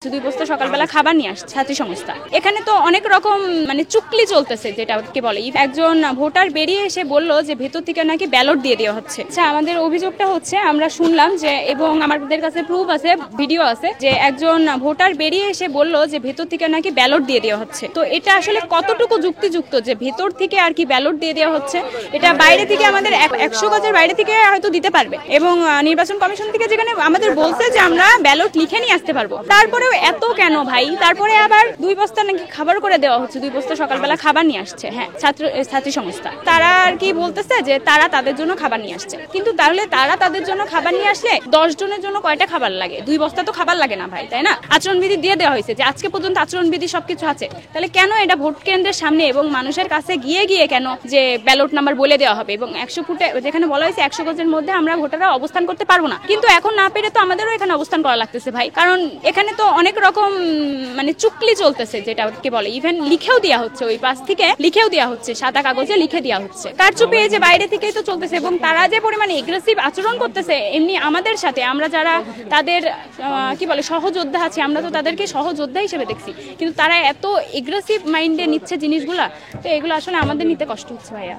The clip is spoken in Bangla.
দুই বস্তা সকালবেলা খাবার নিয়ে আসছে ছাত্রী সংস্থা। এখানে তো অনেক রকম চুক্লি চলতেছে, যেটাকে বলে একজন ভোটার বেরিয়ে এসে বলল যে ভেতর থেকে নাকি ব্যালট দিয়ে দেওয়া হচ্ছে। আচ্ছা, আমাদের অভিযোগটা হচ্ছে, আমরা শুনলাম যে, এবং আমাদের কাছে প্রুফ আছে, ভিডিও আছে, যে একজন ভোটার বেরিয়ে এসে বলল যে ভেতর থেকে নাকি ব্যালট দিয়ে দেওয়া হচ্ছে। তো এটা আসলে কতটুকু যুক্তিযুক্ত যে ভেতর থেকে আর কি ব্যালট দিয়ে দেওয়া হচ্ছে? এটা বাইরে থেকে আমাদের 100 গজের বাইরে থেকে হয়তো দিতে পারবে, এবং নির্বাচন কমিশন থেকে যেখানে আমাদের বলছে যে আমরা ব্যালট লিখে নিয়ে আসতে পারবো, তারপরে এত কেন ভাই? তারপরে আবার 2 বস্তা নাকি খাবার করে দেওয়া হচ্ছে, 2 বস্তা সকালবেলা খাবার নিয়ে আসছে। হ্যাঁ, ছাত্রী সংস্থা তারা আর কি বলতেছে যে তারা তাদের জন্য খাবার নিয়ে আসছে, কিন্তু তাহলে তারা তাদের জন্য খাবার নিয়ে আসলে 10 জনের জন্য কয়টা খাবার লাগে? 2 বস্তা তো খাবার লাগে না ভাই, তাই না? আচরণবিধি দিয়ে দেওয়া হয়েছে যে আজকে পর্যন্ত আচরণবিধি সবকিছু আছে, তাহলে কেন এটা ভোট কেন্দ্রের সামনে এবং মানুষের কাছে গিয়ে গিয়ে কেন যে ব্যালট নাম্বার বলে দেওয়া হবে, এবং 100 ফুটে যেখানে বলা হয়েছে 100 গজের মধ্যে আমরা ভোটাররা অবস্থান করতে পারবো না, কিন্তু এখন না পেরে তো আমাদেরও এখানে অবস্থান করা লাগতেছে ভাই, কারণ এখানে তো অনেক রকম চুক্লি চলতেছে, যেটাকে বলে ইভেন লিখেও দেওয়া হচ্ছে, ওই পাশ থেকে লিখেও দেওয়া হচ্ছে, সাদা কাগজে লিখে দেওয়া হচ্ছে। কারচুপি এই যে বাইরে থেকেই তো চলতেছে, এবং তারা যে পরিমাণে এগ্রেসিভ আচরণ করতেছে এমনি আমাদের সাথে, আমরা যারা তাদের কি বলে সহযোদ্ধা আছি, আমরা তো তাদেরকে সহযোদ্ধা হিসেবে দেখছি, কিন্তু তারা এত এগ্রেসিভ মাইন্ডে নিচ্ছে জিনিসগুলা, তো এগুলো আসলে আমাদের নিতে কষ্ট হচ্ছে ভাইয়া।